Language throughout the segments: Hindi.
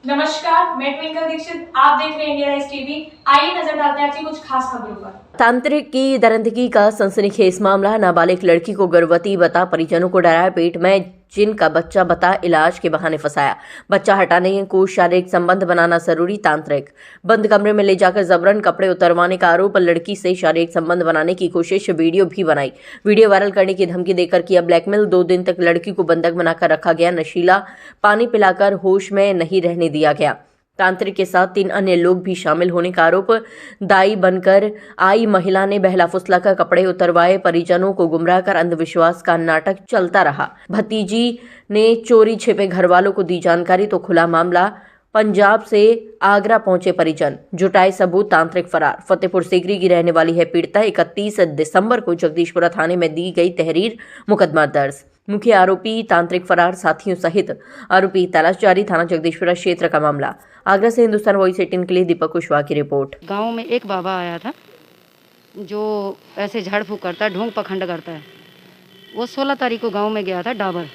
नमस्कार, मैं ट्विंकल दीक्षित। आप देख रहे हैं इंडिया राइज टीवी। आइए नजर डालते हैं आज की कुछ खास खबरों पर। तांत्रिक की दरिंदगी का सनसनीखेज मामला। नाबालिग लड़की को गर्भवती बता परिजनों को डराया, पेट में जिन का बच्चा बता इलाज के बहाने फंसाया। बच्चा हटाने को शारीरिक संबंध बनाना जरूरी। तांत्रिक बंद कमरे में ले जाकर जबरन कपड़े उतरवाने का आरोप। लड़की से शारीरिक संबंध बनाने की कोशिश, वीडियो भी बनाई। वीडियो वायरल करने की धमकी देकर किया ब्लैकमेल। 2 दिन तक लड़की को बंधक बनाकर रखा गया। नशीला पानी पिलाकर होश में नहीं रहने दिया गया। तांत्रिक के साथ 3 अन्य लोग भी शामिल होने का आरोप। दाई बनकर आई महिला ने बहला फुसलाकर कपड़े उतरवाए। परिजनों को गुमराह कर अंधविश्वास का नाटक चलता रहा। भतीजी ने चोरी छिपे घर वालों को दी जानकारी तो खुला मामला। पंजाब से आगरा पहुंचे परिजन, जुटाए सबूत, तांत्रिक फरार। फतेहपुर सीकरी की रहने वाली है पीड़िता। 31 दिसंबर को जगदीशपुरा थाने में दी गई तहरीर, मुकदमा दर्ज। मुख्य आरोपी तांत्रिक फरार, साथियों सहित आरोपी तलाश जारी। थाना जगदीशपुरा क्षेत्र का मामला। आगरा से हिंदुस्तान वॉइस 18 के लिए दीपक कुशवाहा की रिपोर्ट। गांव में एक बाबा आया था जो ऐसे झाड़ फूक करता है, ढोंग पखंड करता है। वो 16 तारीख को गांव में गया था डाबर।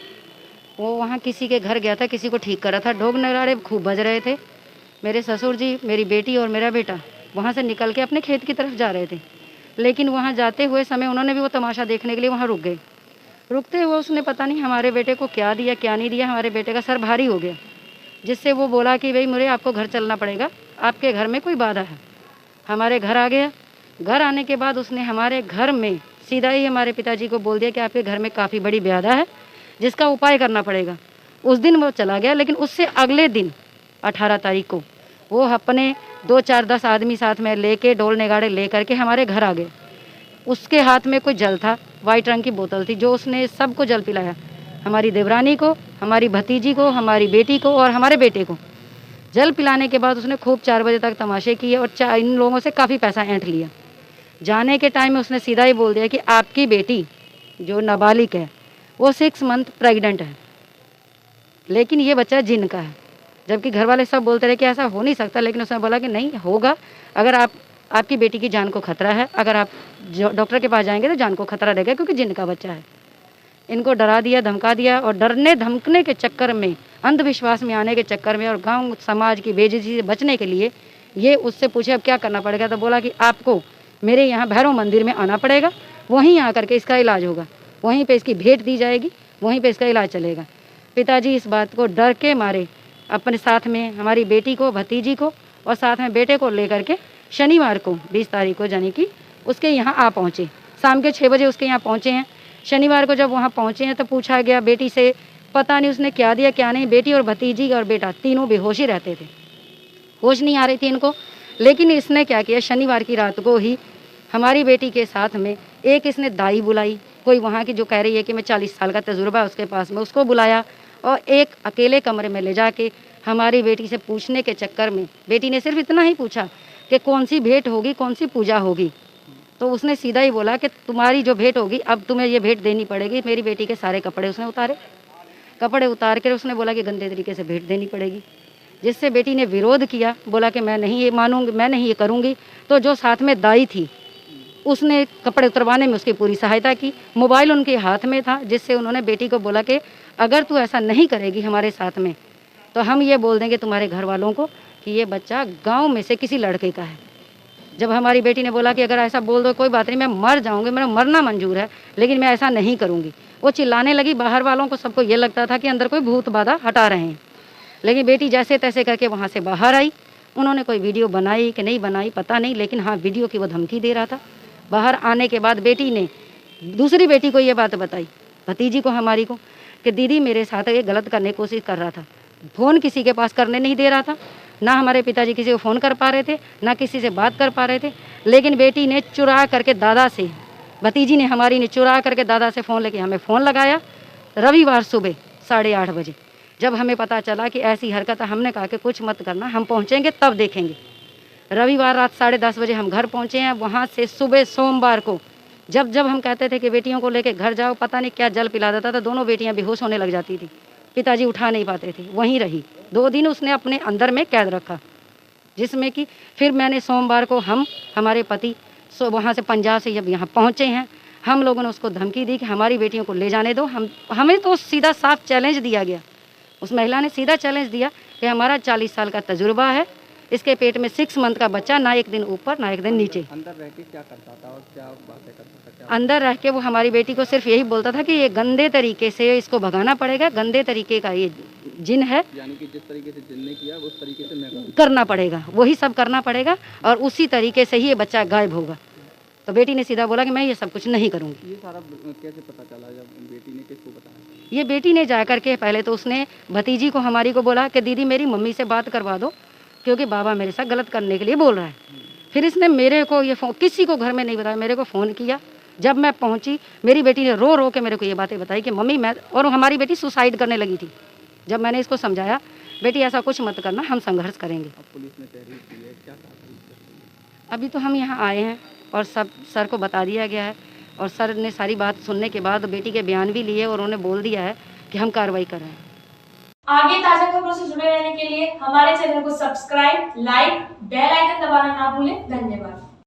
वो वहाँ किसी के घर गया था, किसी को ठीक कर रहा था। ढोंग नगाड़े खूब बज रहे थे। मेरे ससुर जी, मेरी बेटी और मेरा बेटा वहाँ से निकल के अपने खेत की तरफ जा रहे थे। लेकिन वहाँ जाते हुए समय उन्होंने भी वो तमाशा देखने के लिए वहाँ रुक गए। रुकते हुए उसने पता नहीं हमारे बेटे को क्या दिया क्या नहीं दिया। हमारे बेटे का सर भारी हो गया, जिससे वो बोला कि भाई मुझे आपको घर चलना पड़ेगा, आपके घर में कोई बाधा है। हमारे घर आ गया। घर आने के बाद उसने हमारे घर में सीधा ही हमारे पिताजी को बोल दिया कि आपके घर में काफ़ी बड़ी बाधा है, जिसका उपाय करना पड़ेगा। उस दिन वो चला गया। लेकिन उससे अगले दिन 18 तारीख को वो अपने 2, 4, 10 आदमी साथ में लेके ढोल नगाड़े ले करके हमारे घर आ गए। उसके हाथ में कोई जल था, वाइट रंग की बोतल थी, जो उसने सबको जल पिलाया। हमारी देवरानी को, हमारी भतीजी को, हमारी बेटी को और हमारे बेटे को जल पिलाने के बाद उसने खूब 4 बजे तक तमाशे किए और इन लोगों से काफ़ी पैसा ऐंठ लिया। जाने के टाइम में उसने सीधा ही बोल दिया कि आपकी बेटी जो नाबालिग है वो 6 मंथ प्रेग्नेंट है, लेकिन ये बच्चा जिन का है। जबकि घर वाले सब बोलते रहे कि ऐसा हो नहीं सकता, लेकिन उसने बोला कि नहीं होगा। अगर आपकी बेटी की जान को खतरा है, अगर आप डॉक्टर के पास जाएंगे तो जान को खतरा रहेगा, क्योंकि जिन का बच्चा है। इनको डरा दिया, धमका दिया और डरने धमकने के चक्कर में, अंधविश्वास में आने के चक्कर में और गांव समाज की बेइज्जती से बचने के लिए ये उससे पूछे अब क्या करना पड़ेगा। तो बोला कि आपको मेरे यहाँ भैरव मंदिर में आना पड़ेगा, वहीं आकर के इसका इलाज होगा, वहीं पे इसकी भेंट दी जाएगी, वहीं पे इसका इलाज चलेगा। पिताजी इस बात को डर के मारे अपने साथ में हमारी बेटी को, भतीजी को और साथ में बेटे को लेकर के शनिवार को 20 तारीख को यानी कि उसके यहाँ आ पहुँचे। शाम के 6 बजे उसके यहाँ पहुँचे हैं। शनिवार को जब वहाँ पहुँचे हैं तो पूछा गया बेटी से, पता नहीं उसने क्या दिया क्या नहीं। बेटी और भतीजी और बेटा तीनों बेहोश ही रहते थे, होश नहीं आ रही थी इनको। लेकिन इसने क्या किया, शनिवार की रात को ही हमारी बेटी के साथ में एक इसने दाई बुलाई, कोई वहाँ की जो कह रही है कि मैं 40 साल का तजुर्बा है उसके पास में, उसको बुलाया और एक अकेले कमरे में ले जाके हमारी बेटी से पूछने के चक्कर में बेटी ने सिर्फ इतना ही पूछा कि कौन सी भेंट होगी, कौन सी पूजा होगी। तो उसने सीधा ही बोला कि तुम्हारी जो भेंट होगी अब तुम्हें ये भेंट देनी पड़ेगी। मेरी बेटी के सारे कपड़े उसने उतारे। कपड़े उतार कर उसने बोला कि गंदे तरीके से भेंट देनी पड़ेगी, जिससे बेटी ने विरोध किया, बोला कि मैं नहीं ये मानूंगी, मैं नहीं ये करूंगी। तो जो साथ में दाई थी उसने कपड़े उतरवाने में उसकी पूरी सहायता की। मोबाइल उनके हाथ में था, जिससे उन्होंने बेटी को बोला कि अगर तू ऐसा नहीं करेगी हमारे साथ में तो हम ये बोल देंगे तुम्हारे घर वालों को कि ये बच्चा गाँव में से किसी लड़के का है। जब हमारी बेटी ने बोला कि अगर ऐसा बोल दो कोई बात नहीं, मैं मर जाऊंगी, मेरा मरना मंजूर है, लेकिन मैं ऐसा नहीं करूंगी, वो चिल्लाने लगी। बाहर वालों को सबको ये लगता था कि अंदर कोई भूत बाधा हटा रहे हैं। लेकिन बेटी जैसे तैसे करके वहाँ से बाहर आई। उन्होंने कोई वीडियो बनाई कि नहीं बनाई पता नहीं, लेकिन हाँ वीडियो की वो धमकी दे रहा था। बाहर आने के बाद बेटी ने दूसरी बेटी को ये बात बताई, भतीजी को हमारी को, कि दीदी मेरे साथ ये गलत करने की कोशिश कर रहा था। फ़ोन किसी के पास करने नहीं दे रहा था, ना हमारे पिताजी किसी को फ़ोन कर पा रहे थे, ना किसी से बात कर पा रहे थे। लेकिन बेटी ने चुरा करके दादा से, भतीजी ने हमारी ने चुरा करके दादा से फ़ोन लेके हमें फ़ोन लगाया। रविवार सुबह 8:30 बजे जब हमें पता चला कि ऐसी हरकत है, हमने कहा कि कुछ मत करना, हम पहुँचेंगे तब देखेंगे। रविवार रात 10:30 बजे हम घर पहुँचे हैं। वहाँ से सुबह सोमवार को जब हम कहते थे कि बेटियों को लेके घर जाओ, पता नहीं क्या जल पिला देता था, दोनों बेटियाँ बेहोश होने लग जाती थी। पिताजी उठा नहीं पाते थे, वहीं रही। 2 दिन उसने अपने अंदर में कैद रखा, जिसमें कि फिर मैंने सोमवार को हमारे पति वहाँ से पंजाब से जब यहाँ पहुँचे हैं, हम लोगों ने उसको धमकी दी कि हमारी बेटियों को ले जाने दो। हमें तो सीधा साफ चैलेंज दिया गया। उस महिला ने सीधा चैलेंज दिया कि हमारा 40 साल का तजुर्बा है, इसके पेट में 6 मंथ का बच्चा, ना एक दिन ऊपर ना एक दिन नीचे। अंदर रह के क्या करता था और क्या बातें करता था? क्या अंदर रह के वो हमारी बेटी को सिर्फ यही बोलता था कि ये गंदे तरीके से इसको भगाना पड़ेगा, गंदे तरीके का ये जिन है, यानी कि जिस तरीके से जिन ने किया उस तरीके से मैं करूँ? करना पड़ेगा, वही सब करना पड़ेगा और उसी तरीके से ही ये बच्चा गायब होगा। तो बेटी ने सीधा बोला कि मैं ये सब कुछ नहीं करूँगी। ये सारा कैसे पता चला जब बेटी ने किसको बताया? ये बेटी ने जा कर के पहले तो उसने भतीजी को हमारी को बोला कि दीदी मेरी मम्मी से बात करवा दो क्योंकि बाबा मेरे साथ गलत करने के लिए बोल रहा है। फिर इसने मेरे को ये फ़ोन, किसी को घर में नहीं बताया, मेरे को फ़ोन किया। जब मैं पहुंची मेरी बेटी ने रो रो के मेरे को ये बातें बताई कि मम्मी मैं, और हमारी बेटी सुसाइड करने लगी थी। जब मैंने इसको समझाया बेटी ऐसा कुछ मत करना, हम संघर्ष करेंगे। अब पुलिस ने तहरीर की है, क्या कहा पुलिस ने? अभी तो हम यहाँ आए हैं और सब सर को बता दिया गया है और सर ने सारी बात सुनने के बाद बेटी के बयान भी लिए और उन्होंने बोल दिया है कि हम कार्रवाई कर रहे हैं। आगे ताजा खबरों से जुड़े रहने के लिए हमारे चैनल को सब्सक्राइब, लाइक, बेल आइकन दबाना ना भूलें। धन्यवाद।